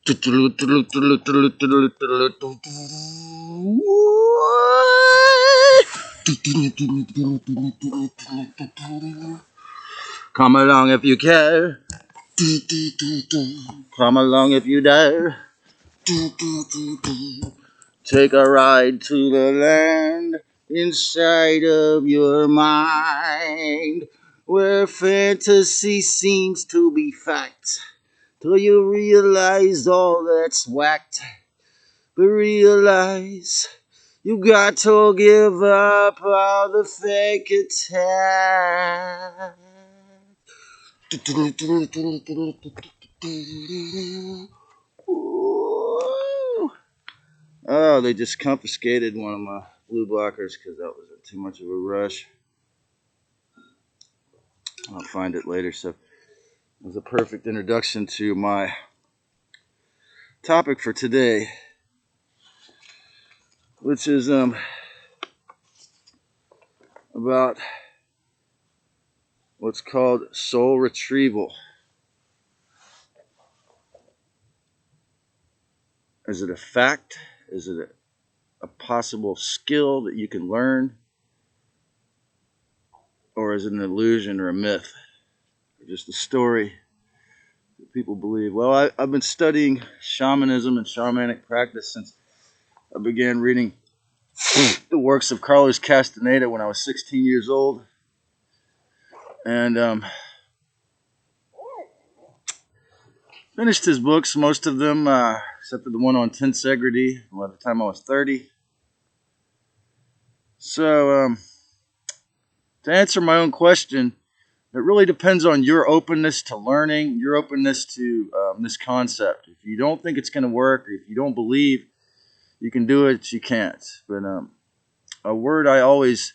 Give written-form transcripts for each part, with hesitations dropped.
Come along if you care. Come along if you dare. Take a ride to the land inside of your mind, where fantasy seems to be fact, till you realize all that's whacked. But realize you got to give up all the fake attack. Oh, they just confiscated one of my blue blockers because that was too much of a rush. I'll find it later. So it was a perfect introduction to my topic for today, which is about what's called soul retrieval. Is it a fact? Is it a possible skill that you can learn? Or is it an illusion or a myth? Or just a story that people believe? Well, I've been studying shamanism and shamanic practice since I began reading the works of Carlos Castaneda when I was 16 years old. And finished his books, most of them, except for the one on tensegrity, by the time I was 30. So, to answer my own question, it really depends on your openness to learning, your openness to this concept. If you don't think it's going to work, or if you don't believe you can do it, you can't. But a word I always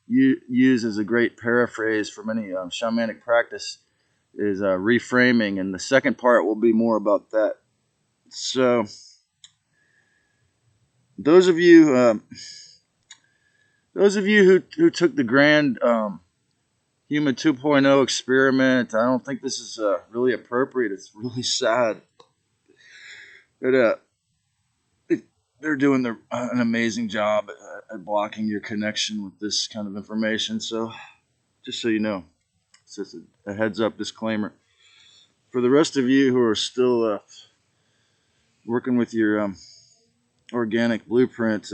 use as a great paraphrase for many shamanic practice is reframing, and the second part will be more about that. So, those of you who took the grand Human 2.0 experiment, I don't think this is really appropriate. It's really sad. But they're doing an amazing job at blocking your connection with this kind of information. So, just so you know, it's just a heads up disclaimer. For the rest of you who are still working with your organic blueprint,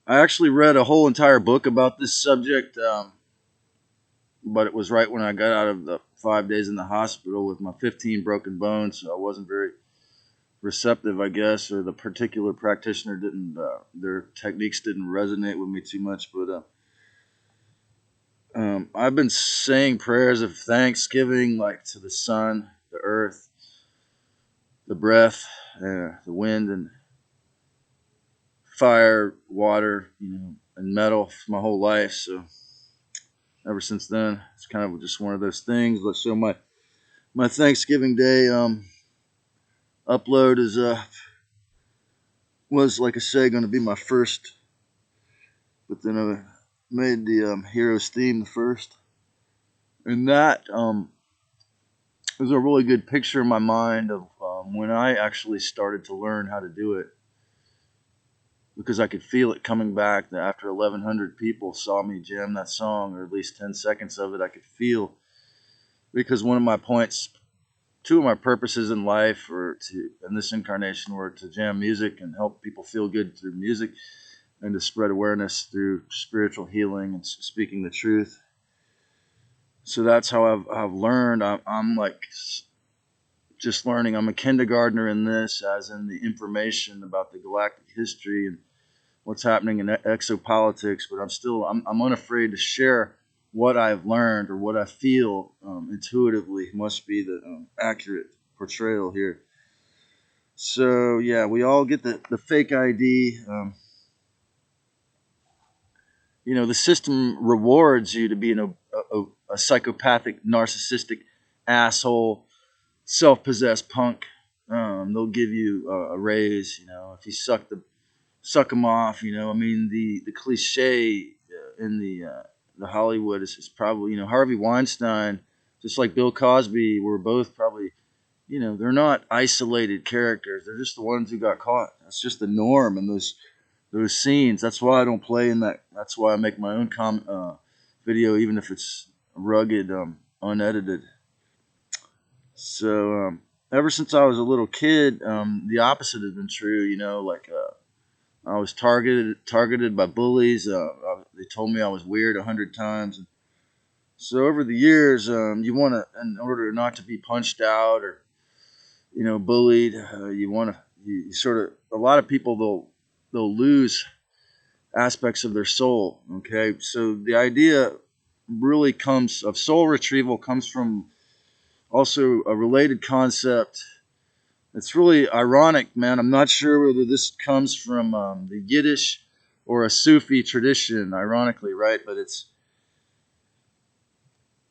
I actually read a whole entire book about this subject, but it was right when I got out of the 5 days in the hospital with my 15 broken bones, so I wasn't very receptive, I guess, or the particular practitioner didn't, their techniques didn't resonate with me too much. But I've been saying prayers of thanksgiving, like to the sun, the earth, the breath, the wind, and fire, water, and metal my whole life. So ever since then, it's kind of just one of those things. But so my Thanksgiving Day upload is was, like I say, going to be my first, but then I made the Heroes theme the first, and that was a really good picture in my mind of when I actually started to learn how to do it, because I could feel it coming back. That after 1,100 people saw me jam that song, or at least 10 seconds of it, I could feel, because one of my points, two of my purposes in life, or in this incarnation, were to jam music and help people feel good through music, and to spread awareness through spiritual healing and speaking the truth. So that's how I've learned. I'm like just learning. I'm a kindergartner in this, as in the information about the galactic history and what's happening in exopolitics. But I'm unafraid to share what I've learned, or what I feel intuitively must be the accurate portrayal here. So yeah, we all get the fake ID. The system rewards you to be a psychopathic, narcissistic asshole, self-possessed punk. They'll give you a raise. If you suck them off. I mean, the cliche in the Hollywood is probably, Harvey Weinstein, just like Bill Cosby, were both probably they're not isolated characters. They're just the ones who got caught. That's just the norm in those scenes. That's why I don't play in that. That's why I make my own video, even if it's rugged, unedited. So ever since I was a little kid, the opposite has been true. Like I was targeted by bullies. They told me I was weird 100 times. And so over the years, you want to, in order not to be punched out or bullied, you want to. You sort of, a lot of people they'll lose aspects of their soul. Okay, so the idea really comes of soul retrieval comes from also a related concept. It's really ironic, man. I'm not sure whether this comes from the Yiddish or a Sufi tradition, ironically, right? But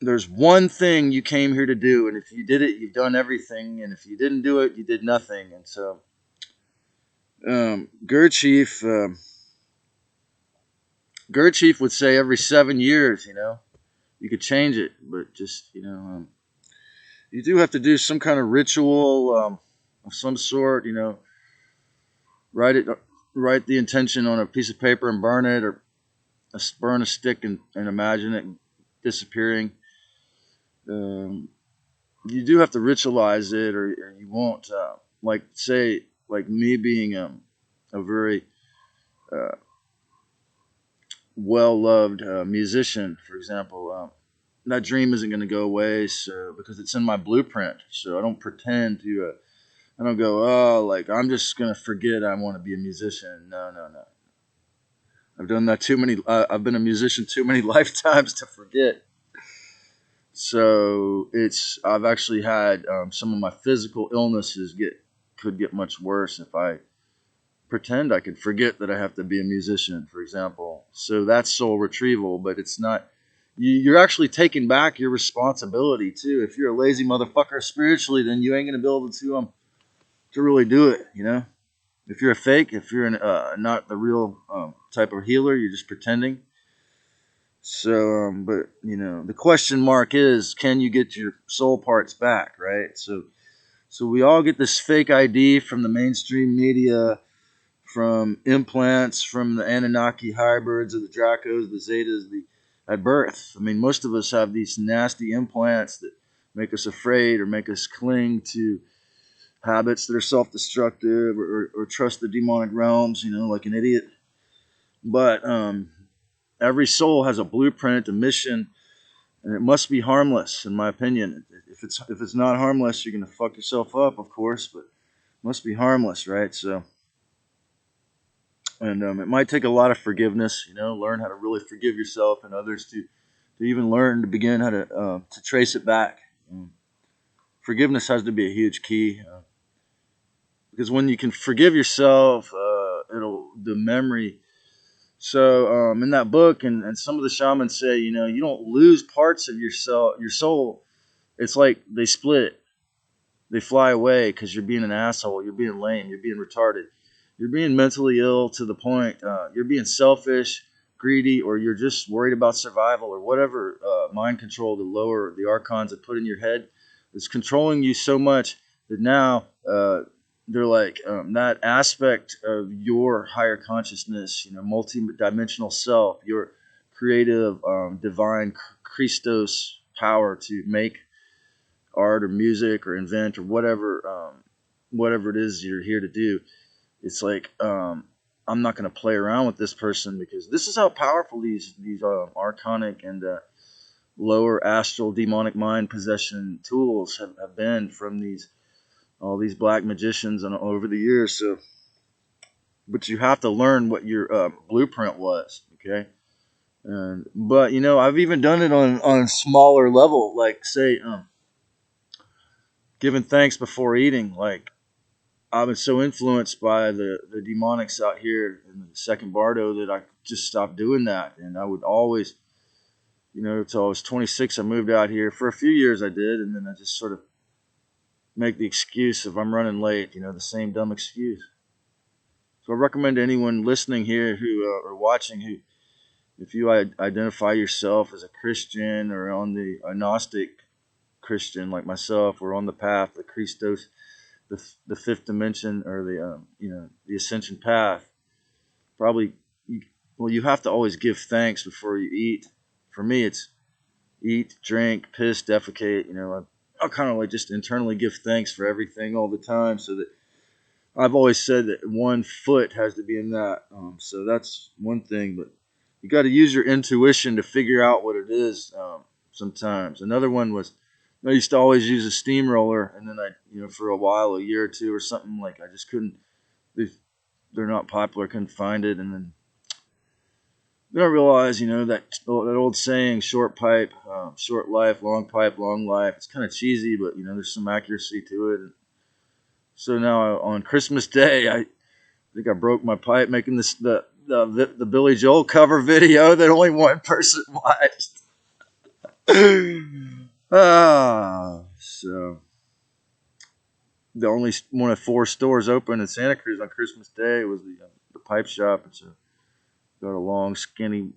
there's one thing you came here to do, and if you did it, you've done everything, and if you didn't do it, you did nothing. And so, Gurdjieff would say every 7 years, you could change it, but just you do have to do some kind of ritual of some sort. Write the intention on a piece of paper and burn it, or burn a stick and imagine it disappearing. You do have to ritualize it, or you won't. Like me being a very well-loved musician, for example. That dream isn't going to go away, so because it's in my blueprint. So I don't pretend to. I don't go, oh, like I'm just going to forget I want to be a musician. No, no, no. I've done that too many. I've been a musician too many lifetimes to forget. So I've actually had some of my physical illnesses could get much worse if I pretend I could forget that I have to be a musician, for example. So that's soul retrieval, but it's not. You're actually taking back your responsibility too. If you're a lazy motherfucker spiritually, then you ain't gonna be able to really do it. If you're a fake, if you're not the real type of healer, you're just pretending. So, but the question mark is, can you get your soul parts back, right? So we all get this fake ID from the mainstream media, from implants, from the Anunnaki hybrids, or the Dracos, the Zetas, at birth. I mean, most of us have these nasty implants that make us afraid or make us cling to habits that are self-destructive, or trust the demonic realms, like an idiot. But every soul has a blueprint, a mission, and it must be harmless, in my opinion. If it's not harmless, you're gonna fuck yourself up, of course, but it must be harmless, right? So, and it might take a lot of forgiveness, learn how to really forgive yourself and others to even learn to begin how to trace it back. Forgiveness has to be a huge key. Because when you can forgive yourself, the memory. So in that book, and some of the shamans say, you don't lose parts of your soul. It's like they split, they fly away because you're being an asshole, you're being lame, you're being retarded, you're being mentally ill to the point, you're being selfish, greedy, or you're just worried about survival, or whatever mind control the archons have put in your head is controlling you so much that now they're like that aspect of your higher consciousness, multi-dimensional self, your creative, divine Christos power to make art or music or invent or whatever it is you're here to do. It's like I'm not going to play around with this person, because this is how powerful these archonic and lower astral demonic mind possession tools have been from all these black magicians and over the years. So, but you have to learn what your blueprint was, okay? But I've even done it on a smaller level, like say giving thanks before eating. Like I've been so influenced by the demonics out here in the second Bardo that I just stopped doing that, and I would always, until I was 26, I moved out here. For a few years I did, and then I just sort of make the excuse if I'm running late, the same dumb excuse. So I recommend to anyone listening here who or watching, who, if you identify yourself as a Christian or on the agnostic Christian like myself, or on the path, the Christos, the fifth dimension, or the ascension path, probably you have to always give thanks before you eat. For me, it's eat, drink, piss, defecate. I'll kind of like just internally give thanks for everything all the time, so that I've always said that one foot has to be in that. So that's one thing, but you got to use your intuition to figure out what it is. Sometimes another one was, I used to always use a steamroller, and then for a while, a year or two or something, like I just couldn't. They're not popular, couldn't find it, and then I realized, that old saying, short pipe, short life, long pipe, long life. It's kind of cheesy, but there's some accuracy to it. So now on Christmas Day, I think I broke my pipe making the Billy Joel cover video that only one person watched. So the only one of 4 stores open in Santa Cruz on Christmas Day was the pipe shop. It's got a long, skinny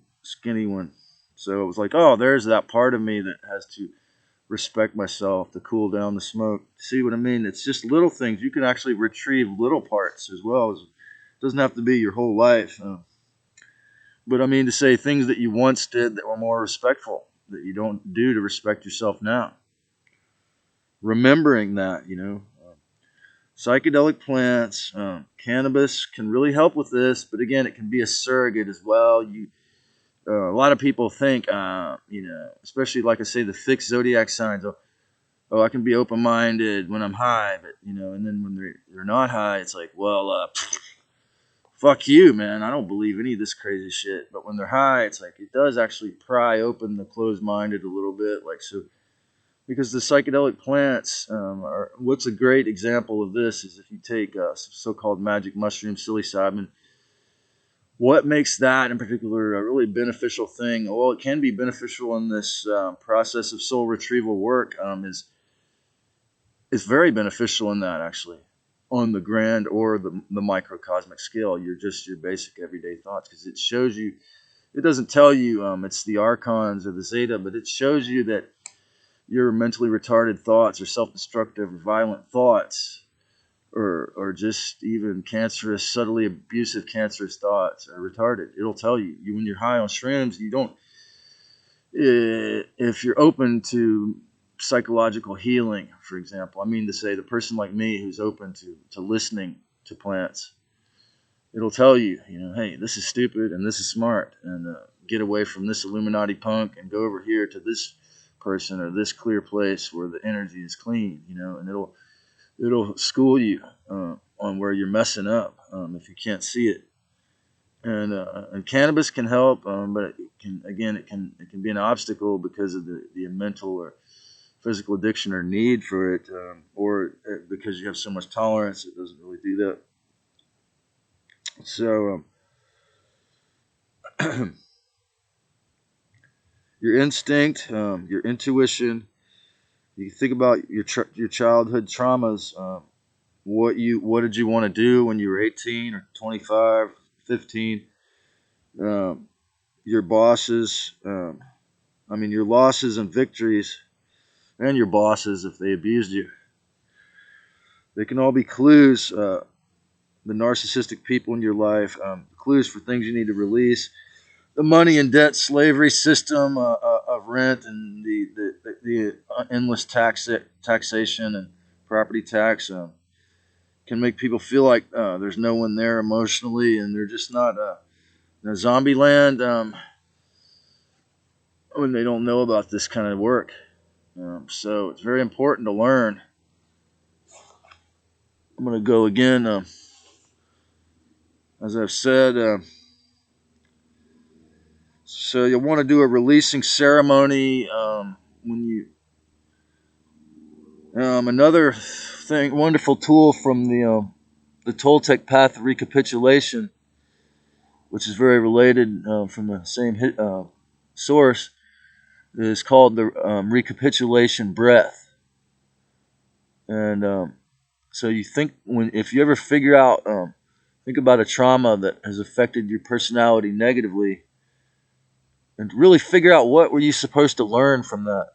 one. So it was like, oh, there's that part of me that has to respect myself, to cool down the smoke. See what I mean? It's just little things. You can actually retrieve little parts as well. It doesn't have to be your whole life. But I mean to say things that you once did that were more respectful, that you don't do to respect yourself now. Remembering that, psychedelic plants, cannabis can really help with this, but again, it can be a surrogate as well. A lot of people think, especially like I say, the fixed zodiac signs. Oh, I can be open-minded when I'm high, but and then when they're not high, it's like, well, fuck you, man. I don't believe any of this crazy shit. But when they're high, it's like it does actually pry open the closed-minded a little bit, like so. Because the psychedelic plants what's a great example of this is if you take so-called magic mushroom, psilocybin. What makes that in particular a really beneficial thing? Well, it can be beneficial in this process of soul retrieval work. Is very beneficial in that, actually, on the grand or the microcosmic scale. Your basic everyday thoughts, because it shows you. It doesn't tell you it's the archons or the zeta, but it shows you that your mentally retarded thoughts or self-destructive or violent thoughts or just even cancerous, subtly abusive cancerous thoughts are retarded. It'll tell you. When you're high on shrooms, you don't, if you're open to psychological healing, for example, I mean to say the person like me who's open to listening to plants, it'll tell you, hey, this is stupid and this is smart, and get away from this Illuminati punk and go over here to this person or this clear place where the energy is clean, and it'll school you on where you're messing up if you can't see it. And cannabis can help, but it can be an obstacle because of the mental or physical addiction or need for it, or because you have so much tolerance, it doesn't really do that. So your instinct, your intuition. You think about your childhood traumas. What did you want to do when you were 18 or 25, 15? Your bosses. Your losses and victories, and your bosses if they abused you. They can all be clues. The narcissistic people in your life, clues for things you need to release. The money and debt slavery system of rent and the endless taxation and property tax can make people feel like there's no one there emotionally, and they're just not zombie land when they don't know about this kind of work. So it's very important to learn. I'm going to go again. As I've said, so you'll want to do a releasing ceremony when you. Another thing, wonderful tool from the Toltec path of recapitulation, which is very related from the same source, is called the recapitulation breath. And so you think if you ever figure out, think about a trauma that has affected your personality negatively, and really figure out what were you supposed to learn from that.